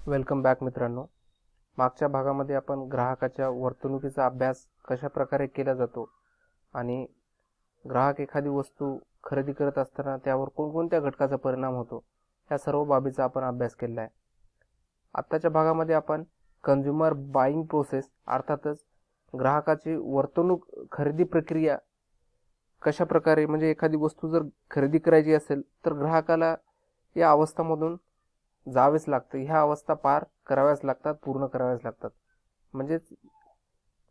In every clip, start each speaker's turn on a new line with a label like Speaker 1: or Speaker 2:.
Speaker 1: Welcome back मित्रांनो. मागच्या भागामध्ये आपण ग्राहकाच्या वर्तणुकीचा अभ्यास कशा प्रकारे केला जातो आणि ग्राहक एखादी वस्तू खरेदी करत असताना त्यावर कोणकोणत्या घटकाचा परिणाम होतो ह्या सर्व बाबीचा आपण अभ्यास केला आहे. आत्ताच्या भागामध्ये आपण कन्झ्युमर बाईंग प्रोसेस अर्थातच ग्राहकाची वर्तणूक खरेदी प्रक्रिया कशा प्रकारे म्हणजे एखादी वस्तू जर खरेदी करायची असेल तर ग्राहकाला या अवस्थांमधून जावेच लागतं. ह्या अवस्था पार कराव्याच लागतात, पूर्ण कराव्याच लागतात. म्हणजेच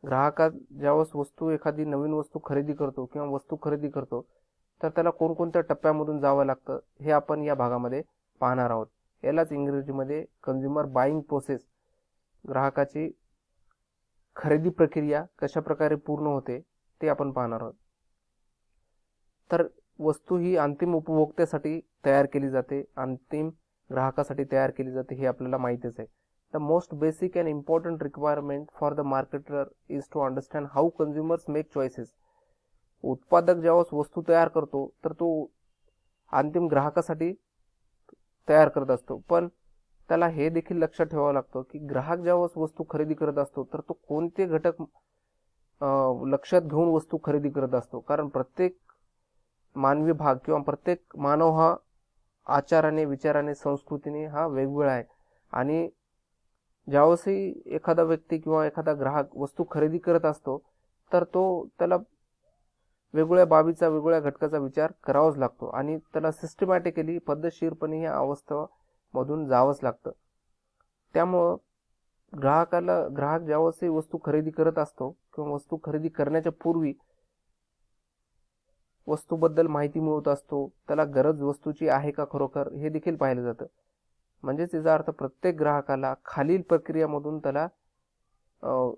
Speaker 1: ग्राहकात ज्यावेळेस एखादी नवीन वस्तू खरेदी करतो किंवा वस्तू खरेदी करतो तर त्याला कोणकोणत्या टप्प्यामधून जावं लागतं हे आपण या भागामध्ये पाहणार आहोत. यालाच इंग्रजीमध्ये कन्झ्युमर बाईंग प्रोसेस, ग्राहकाची खरेदी प्रक्रिया कशा प्रकारे पूर्ण होते ते आपण पाहणार आहोत. तर वस्तू ही अंतिम उपभोक्त्यासाठी तयार केली जाते, अंतिम ग्राहकासाठी तयार केली जाते हे आपल्याला माहितीच आहे. The most basic and important requirement for the marketer is to understand how consumers make choices. उत्पादक ज्यावेळेस वस्तू तयार करतो तर तो अंतिम ग्राहकासाठी तयार करत असतो, पण त्याला हे देखील लक्षात ठेवावं लागतं की ग्राहक ज्यावेळेस वस्तू खरेदी करत असतो तर तो कोणते घटक लक्षात घेऊन वस्तू खरेदी करत असतो. कारण प्रत्येक मानवी भाग किंवा प्रत्येक मानव हा आचाराने, विचाराने, संस्कृतीने हा वेगवेगळा आहे आणि ज्यावेळेसही एखादा व्यक्ती किंवा एखादा ग्राहक वस्तू खरेदी करत असतो तर त्याला वेगवेगळ्या बाबीचा, वेगवेगळ्या घटकाचा विचार करावाच लागतो आणि त्याला सिस्टमॅटिकली, पद्धतशीरपणे या अवस्थेमधून जावंच लागतं. त्यामुळं ग्राहक ज्यावेळेसही वस्तू खरेदी करत असतो किंवा वस्तू खरेदी करण्याच्या पूर्वी वस्तूबद्दल माहिती मिळवत असतो, त्याला गरज वस्तूची आहे का खरोखर हे देखील पाहिलं जातं. म्हणजेच याचा अर्थ प्रत्येक ग्राहकाला खालील प्रक्रियामधून त्याला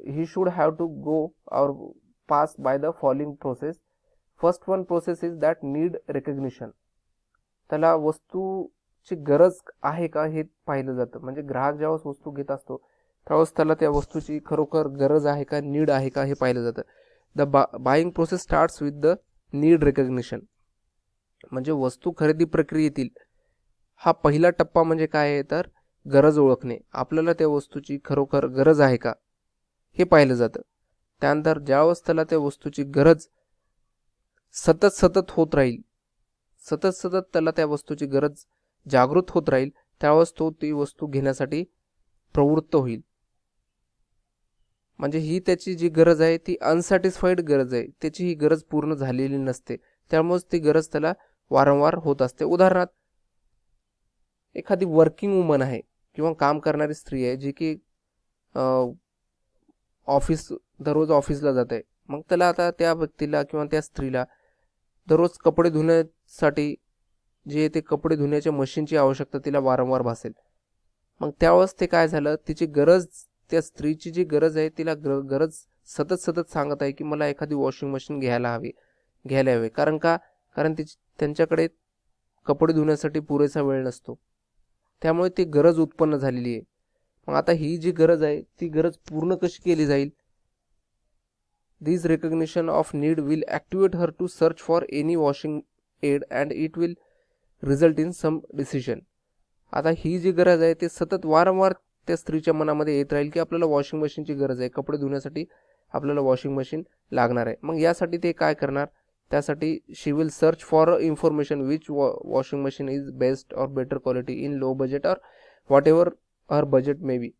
Speaker 1: he should have to go और pass by the following process. First one process is that need recognition. त्याला वस्तूची गरज आहे का हे पाहिलं जातं. म्हणजे ग्राहक ज्यावेळेस वस्तू घेत असतो त्यावेळेस त्याला त्या वस्तूची खरोखर गरज आहे का, नीड आहे का हे पाहिलं जातं. The buying process starts with the need recognition. म्हणजे वस्तू खरेदी प्रक्रियेतील हा पहिला टप्पा म्हणजे काय आहे तर गरज ओळखणे. आपल्याला त्या वस्तूची खरोखर गरज आहे का हे पाहिलं जातं. त्यानंतर ज्यावेळेस त्याला त्या वस्तूची गरज सतत होत राहील, सतत त्याला त्या वस्तूची गरज जागृत होत राहील, त्यावेळेस तो ती वस्तू घेण्यासाठी प्रवृत्त होईल. म्हणजे ही त्याची जी गरज आहे ती अनसॅटिस्फाईड गरज आहे, त्याची ही गरज पूर्ण झालेली नसते, त्यामुळेच ती गरज त्याला वारंवार होत असते. उदाहरणार्थ एखादी वर्किंग वुमन आहे किंवा काम करणारी स्त्री आहे जी की दररोज ऑफिसला जाते. मग त्याला आता त्या व्यक्तीला किंवा त्या स्त्रीला दररोज कपडे धुण्यासाठी जे ते कपडे धुण्याच्या मशीनची आवश्यकता तिला वारंवार भासेल. मग त्यावेळेस ते काय झालं, तिची गरज, त्या स्त्रीची जी गरज आहे तिला गरज सतत सांगत आहे की मला एखादी वॉशिंग मशीन घ्यायला हवी. कारण त्यांच्याकडे कपडे धुण्यासाठी पुरेसा वेळ नसतो, त्यामुळे ती गरज उत्पन्न झालेली आहे. मग आता ही जी गरज आहे ती गरज पूर्ण कशी केली जाईल. This recognition of need will activate her to search for any washing ad and it will result in some decision. आता ही जी गरज आहे ती सतत वारंवार त्या स्त्रीच्या मनामध्ये येत राहील की आपल्याला वॉशिंग मशीनची गरज आहे, कपडे धुण्यासाठी आपल्याला वॉशिंग मशीन लागणार आहे. मग यासाठी ते काय करणार, त्यासाठी she will search for information which washing machine is best और better quality in low budget और whatever her budget may be.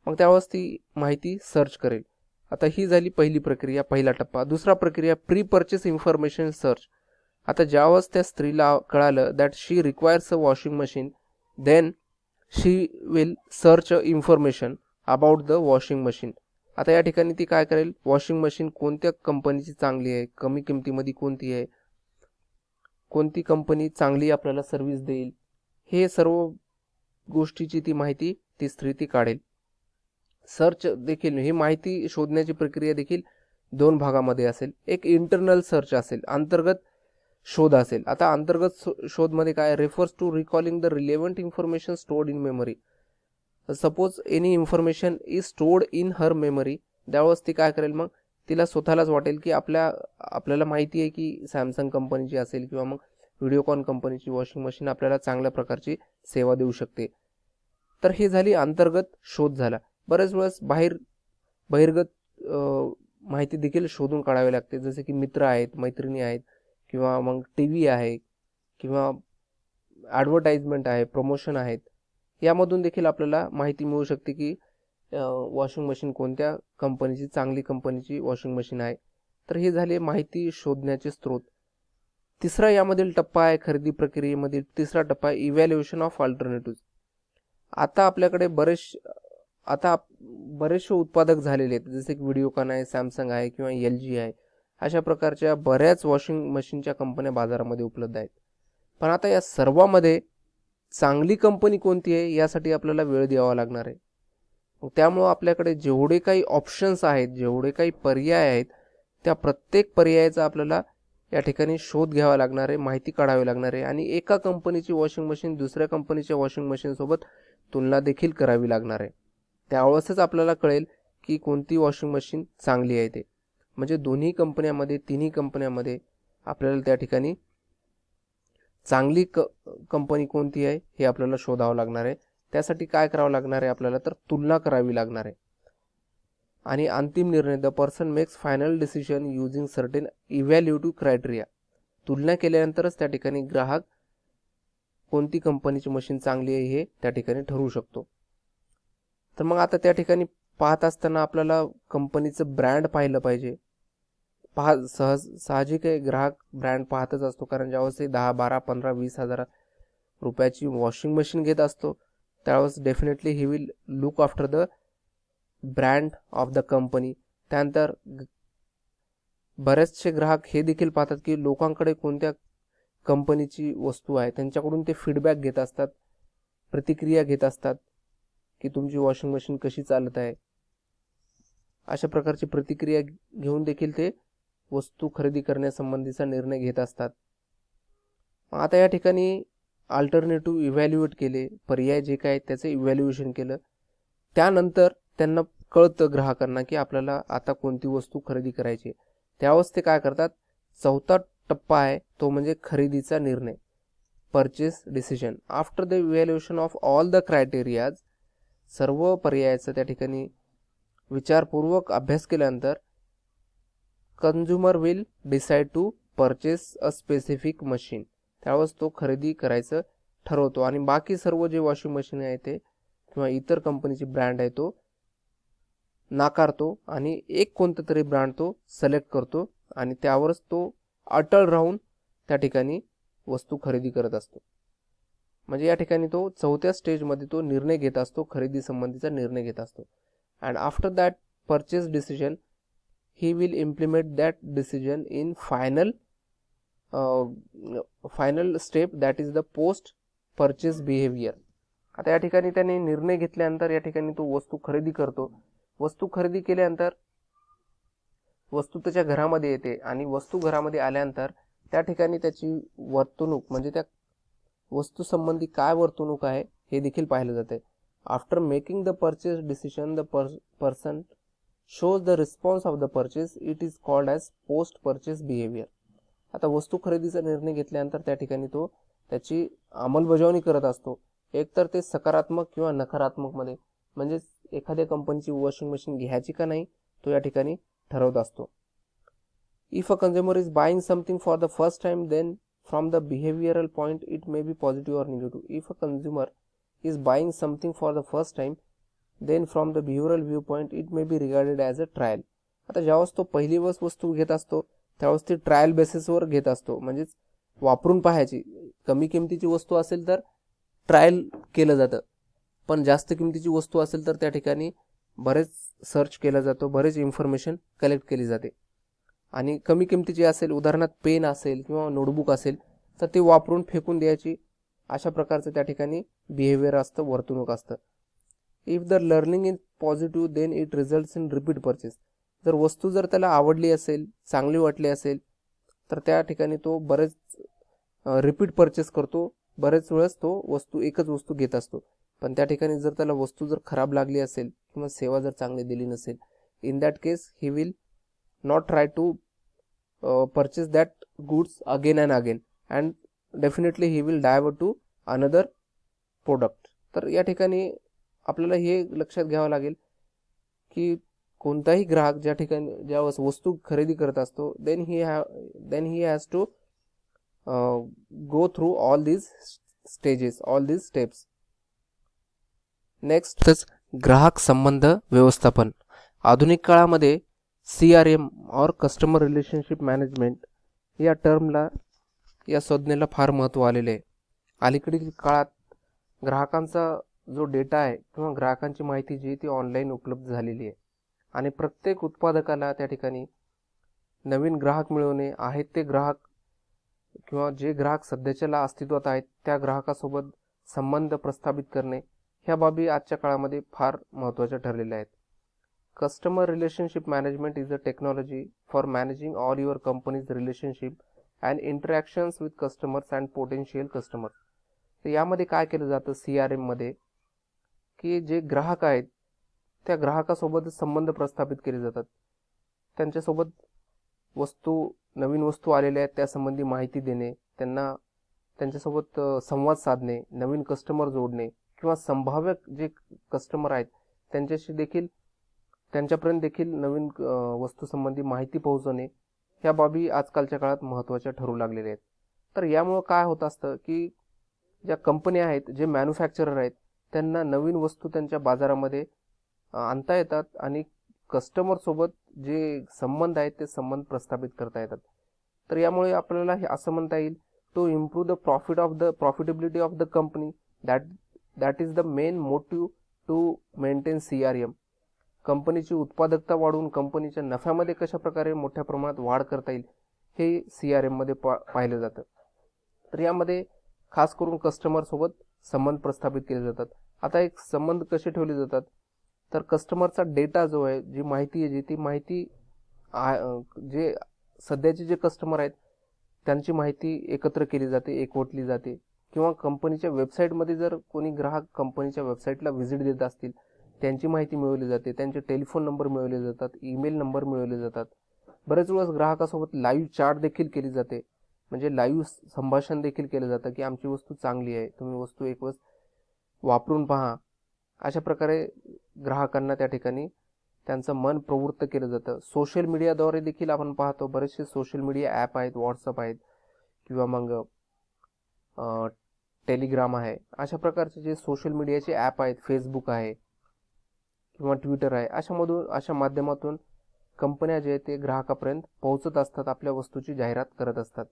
Speaker 1: मग त्यावेळेस ती माहिती सर्च करेल. आता ही झाली पहिली प्रक्रिया, पहिला टप्पा. दुसरा प्रक्रिया प्री परचेस इन्फॉर्मेशन सर्च. आता ज्यावेळेस त्या स्त्रीला कळालं that she requires a washing machine, then she will search information about the washing machine. आता या ठिकाणी ती काय करेल, वॉशिंग मशीन कोणत्या कंपनीची चांगली आहे, कमी किमतीमध्ये कोणती आहे, कोणती कंपनी चांगली आपल्याला सर्व्हिस देईल, हे सर्व गोष्टीची ती माहिती ती स्त्री ती काढेल. सर्च देखील, ही माहिती शोधण्याची प्रक्रिया देखील दोन भागामध्ये असेल. एक इंटरनल सर्च असेल, अंतर्गत शोध असेल. आता अंतर्गत शोधमध्ये काय, refers to recalling the relevant information stored in memory. Suppose any information is stored in her memory, त्यावेळेस ती काय करेल, मग तिला स्वतःलाच वाटेल की आपल्याला माहिती आहे की सॅमसंग कंपनीची असेल किंवा मग व्हिडिओकॉन कंपनीची वॉशिंग मशीन आपल्याला चांगल्या प्रकारची सेवा देऊ शकते. तर हे झाली अंतर्गत शोध झाला. बऱ्याच वेळेस बहिर्गत माहिती देखील शोधून काढावी लागते, जसे की मित्र आहेत, मैत्रिणी आहेत, किंवा मग टी व्ही आहे, किंवा ॲडव्हर्टाइजमेंट आहे, प्रमोशन आहेत. यामधून देखील आपल्याला माहिती मिळू शकते की वॉशिंग मशीन कोणत्या कंपनीची, चांगली कंपनीची वॉशिंग मशीन आहे. तर हे झाले माहिती शोधण्याचे स्रोत. तिसरा यामधील टप्पा आहे, खरेदी प्रक्रियेमधील तिसरा टप्पा आहे इव्हॅल्युएशन ऑफ अल्टरनेटिव्ह. आता आपल्याकडे बरेचसे उत्पादक झालेले आहेत, जसे की व्हिडिओकॉन आहे, सॅमसंग आहे, किंवा LG आहे. अशा प्रकारच्या बऱ्याच वॉशिंग मशीनच्या कंपन्या बाजारामध्ये उपलब्ध आहेत. पण आता या सर्वांमध्ये चांगली कंपनी कोणती आहे यासाठी आपल्याला वेळ द्यावा लागणार आहे. त्यामुळं आपल्याकडे जेवढे काही ऑप्शन्स आहेत, जेवढे काही पर्याय आहेत, त्या प्रत्येक पर्यायाचा आपल्याला या ठिकाणी शोध घ्यावा लागणार आहे, माहिती काढावी लागणार आहे, आणि एका कंपनीची वॉशिंग मशीन दुसऱ्या कंपनीच्या वॉशिंग मशीनसोबत तुलना देखील करावी लागणार आहे. त्यावेळेसच आपल्याला कळेल की कोणती वॉशिंग मशीन चांगली आहे ते. म्हणजे तिन्ही कंपन्यामध्ये आपल्याला त्या ठिकाणी चांगली कंपनी कोणती आहे हे आपल्याला शोधावं लागणार आहे. त्यासाठी काय करावं लागणार आहे आपल्याला, तर तुलना करावी लागणार आहे. आणि अंतिम निर्णय, the person makes final decision using certain evaluative criteria. तुलना केल्यानंतरच त्या ठिकाणी ग्राहक कोणती कंपनीची मशीन चांगली आहे हे त्या ठिकाणी ठरवू शकतो. तर मग आता त्या ठिकाणी पाहत असताना आपल्याला कंपनीचं ब्रँड पाहिलं पाहिजे. साहजिक आहे, ग्राहक ब्रँड पाहतच असतो, कारण ज्यावेळेस 10, 12, 15, 20,000 रुपयाची वॉशिंग मशीन घेत असतो, त्यावेळेस definitely he will look after the brand of the company. त्यानंतर बरेचसे ग्राहक हे देखील पाहतात की लोकांकडे कोणत्या कंपनीची वस्तू आहे, त्यांच्याकडून ते फीडबॅक घेत असतात, प्रतिक्रिया घेत असतात की तुमची वॉशिंग मशीन कशी चालत आहे. अशा प्रकारची प्रतिक्रिया घेऊन देखील ते वस्तू खरेदी करण्यासंबंधीचा निर्णय घेत असतात. आता या ठिकाणी अल्टरनेटिव्ह इव्हॅल्युएट केले, पर्याय जे काय त्याचं इव्हॅल्युएशन केलं, त्यानंतर त्यांना कळतं ग्राहकांना की आपल्याला आता कोणती वस्तू खरेदी करायची. त्यावेळेस ते काय करतात, चौथा टप्पा आहे तो म्हणजे खरेदीचा निर्णय, purchase decision. After the evaluation of all the criterias, सर्व पर्यायाचा त्या ठिकाणी विचारपूर्वक अभ्यास केल्यानंतर consumer will decide to purchase a specific machine. त्यावेळेस तो खरेदी करायचं ठरवतो, आणि बाकी सर्व जे वॉशिंग मशीन आहे ते किंवा इतर कंपनीची ब्रँड आहे तो नाकारतो, आणि एक कोणता तरी ब्रँड तो सिलेक्ट करतो, आणि त्यावरच तो अटळ राहून त्या ठिकाणी वस्तू खरेदी करत असतो. म्हणजे या ठिकाणी तो चौथ्या स्टेजमध्ये तो निर्णय घेत असतो, खरेदी संबंधीचा निर्णय घेत असतो. And after that purchase decision he will implement that decision in final step, that is the post purchase behavior. आता या ठिकाणी त्याने निर्णय घेतल्यानंतर या ठिकाणी तो वस्तू खरेदी करतो. वस्तू खरेदी केल्यानंतर वस्तू त्याच्या घरामध्ये येते, आणि वस्तू घरामध्ये आल्यानंतर त्या ठिकाणी त्याची वर्तणूक, म्हणजे त्या वस्तू संबंधी काय वर्तणूक आहे हे देखील पाहिलं जाते. After making the purchase decision, the person shows the response of the purchase, it is called as post purchase behavior. आता वस्तू खरेदीचा निर्णय घेतल्यानंतर त्या ठिकाणी तो त्याची अंमलबजावणी करत असतो, एकतर ते सकारात्मक किंवा नकारात्मक मध्ये, म्हणजे एखाद्या कंपनीची वॉशिंग मशीन घ्यायची का नाही तो या ठिकाणी ठरवत असतो. If a consumer is buying something for the first time, then from the behavioural point it may be positive or negative. If a consumer is buying something for the first time, then from the behavioral viewpoint it may be regarded as a trial. आता ज्यावेळेस तो पहिली वस्तू घेत असतो त्यावेळेस ती trial बेसिसवर घेत असतो, म्हणजेच वापरून पाहायची. कमी किमतीची वस्तू असेल तर ट्रायल केलं जातं, पण जास्त किमतीची वस्तू असेल तर त्या ठिकाणी बरेच सर्च केलं जातं, बरेच इन्फॉर्मेशन कलेक्ट केली जाते. आणि कमी किमतीची असेल, उदाहरणार्थ पेन असेल किंवा नोटबुक असेल, तर ते वापरून फेकून द्यायची, अशा प्रकारचं त्या ठिकाणी बिहेवियर असतं, वर्तणूक असतं. If the learning is positive then it results in repeat purchase. जर वस्तू जर त्याला आवडली असेल, चांगली वाटली असेल, तर त्या ठिकाणी तो बरेच रिपीट परचेस करतो, बरेच वेळेस तो एकच वस्तू घेत असतो. पण त्या ठिकाणी जर त्याला वस्तू जर खराब लागली असेल किंवा सेवा जर चांगली दिली नसेल, in that case he will not try to purchase that goods again and again, and definitely he will divert to another product. तर या ठिकाणी आपल्याला हे लक्षात घ्यावं लागेल की कोणताही ग्राहक ज्या ठिकाणी ज्या वस्तू खरेदी करत असतो then he has to go through all these stages, all these steps. Next ग्राहक संबंध व्यवस्थापन. आधुनिक काळामध्ये CRM और कस्टमर रिलेशनशिप मॅनेजमेंट या टर्मला, या संज्ञेला फार महत्त्व आलेले आहे. अलीकडील काळात ग्राहकांचा जो डेटा आहे किंवा ग्राहकांची माहिती जी ती ऑनलाईन उपलब्ध झालेली आहे आणि प्रत्येक उत्पादकाला त्या ठिकाणी नवीन ग्राहक मिळवणे, आहेत ते ग्राहक किंवा जे ग्राहक सध्याच्याला अस्तित्वात आहेत त्या ग्राहकासोबत संबंध प्रस्थापित करणे, ह्या बाबी आजच्या काळामध्ये फार महत्त्वाच्या ठरलेल्या आहेत. Customer relationship management is a technology for managing all your companies relationship and interactions with customers and potential customers. तर यामध्ये काय केलं जातं CRM मध्ये, की जे ग्राहक आहेत त्या ग्राहकासोबत संबंध प्रस्थापित केले जातात. त्यांच्यासोबत नवीन वस्तू आलेल्या आहेत त्यासंबंधी माहिती देणे, त्यांच्यासोबत संवाद साधणे, नवीन कस्टमर जोडणे किंवा संभाव्य जे कस्टमर आहेत त्यांच्यापर्यंत देखील नवीन वस्तूसंबंधी माहिती पोहोचवणे, ह्या बाबी आजकालच्या काळात महत्त्वाच्या ठरू लागलेल्या आहेत. तर यामुळं काय होत असतं की ज्या कंपन्या आहेत, जे मॅन्युफॅक्चरर आहेत, त्यांना नवीन वस्तू त्यांच्या बाजारामध्ये आणता येतात आणि कस्टमरसोबत जे संबंध आहेत ते संबंध प्रस्थापित करता येतात. तर यामुळे आपल्याला हे असं म्हणता येईल, to improve the profitability of the company, that is the main motive to maintain CRM. कंपनीची उत्पादकता वाढवून कंपनीच्या नफ्यामध्ये कशा प्रकारे मोठ्या प्रमाणात वाढ करता येईल हे CRM मध्ये पाहिलं जातं. तर यामध्ये खास करून कस्टमर सोबत संबंध प्रस्थापित केले जातात. आता एक संबंध कसे ठेवले जातात, तर कस्टमरचा डेटा जो आहे, जी माहिती आहे, ती माहिती जे सध्याचे जे कस्टमर आहेत त्यांची माहिती एकत्र केली जाते, एकवटली जाते. किंवा कंपनीच्या वेबसाईटमध्ये जर कोणी ग्राहक कंपनीच्या वेबसाईटला व्हिजिट देत असतील त्यांची माहिती मिळवली जाते, त्यांचे टेलिफोन नंबर मिळवले जातात, ईमेल नंबर मिळवले जातात. बरेच वेळेस ग्राहकासोबत लाईव्ह चॅट देखील केली जाते, म्हणजे लाईव्ह संभाषण देखील केलं जातं की आमची वस्तू चांगली आहे, तुम्ही वस्तू एक वेळेस वापरून पहा. अशा प्रकारे ग्राहकांना त्या ठिकाणी त्यांचं मन प्रवृत्त केलं जातं. सोशल मीडियाद्वारे देखील आपण पाहतो, बरेचसे सोशल मीडिया ॲप आहेत, व्हॉट्सअप आहेत किंवा मग टेलिग्राम आहे. अशा प्रकारचे जे सोशल मीडियाचे ॲप आहेत, फेसबुक आहे किंवा ट्विटर आहे, अशा माध्यमातून कंपन्या जे आहेत ते ग्राहकापर्यंत पोहोचत असतात, आपल्या वस्तूची जाहिरात करत असतात.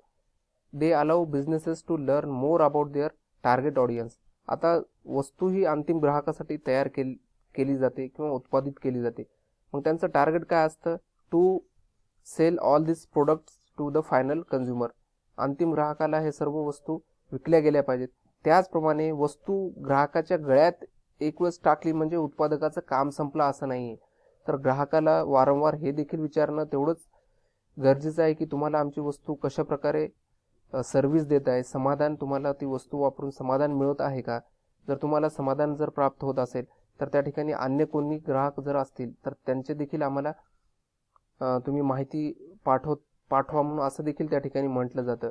Speaker 1: They allow businesses to learn more about their target audience. आता वस्तू ही अंतिम ग्राहकासाठी तयार केली जाते किंवा उत्पादित केली जाते. मग त्यांचं टार्गेट काय असतं, to sell all this products to the final consumer. अंतिम ग्राहकाला हे सर्व वस्तू विकल्या गेल्या पाहिजेत. त्याचप्रमाणे वस्तू ग्राहकाच्या गळ्यात एक वेळेस टाकली म्हणजे उत्पादकाचं काम संपलं असं नाही. तर ग्राहकाला वारंवार हे देखील विचारणं तेवढंच गरजेचं आहे की तुम्हाला आमची वस्तू कशा प्रकारे सर्व्हिस देत आहे, समाधान, तुम्हाला ती वस्तू वापरून समाधान मिळत आहे का. जर तुम्हाला समाधान जर प्राप्त होत असेल तर त्या ठिकाणी अन्य कोणी ग्राहक जर असतील तर त्यांचे देखील आम्हाला तुम्ही माहिती पाठवा म्हणून असं देखील त्या ठिकाणी म्हटलं जातं.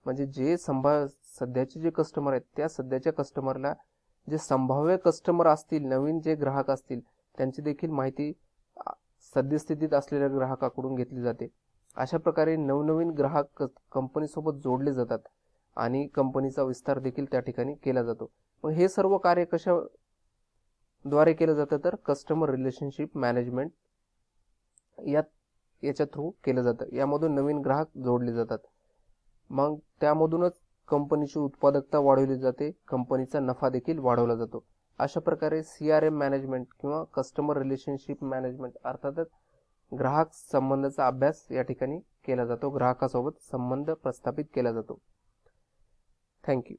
Speaker 1: म्हणजे जे सध्याचे जे कस्टमर आहेत त्या सध्याच्या कस्टमरला जे संभाव्य कस्टमर असतील, नवीन जे ग्राहक असतील, त्यांची देखील माहिती सद्यस्थितीत असलेल्या ग्राहकाकडून घेतली जाते. अशा प्रकारे नवनवीन ग्राहक कंपनीसोबत जोडले जातात आणि कंपनीचा विस्तार देखील त्या ठिकाणी केला जातो. मग हे सर्व कार्य कशाद्वारे केलं जातं, तर कस्टमर रिलेशनशिप मॅनेजमेंट याच्या थ्रू केलं जातं. यामधून नवीन ग्राहक जोडले जातात, मग त्यामधूनच कंपनीची उत्पादकता वाढवली जाते, कंपनीचा नफा देखील वाढवला जातो. अशा प्रकारे CRM मॅनेजमेंट किंवा कस्टमर रिलेशनशिप मॅनेजमेंट अर्थातच ग्राहक संबंधाचा अभ्यास या ठिकाणी केला जातो, ग्राहकासोबत संबंध प्रस्थापित केला जातो. थँक्यू.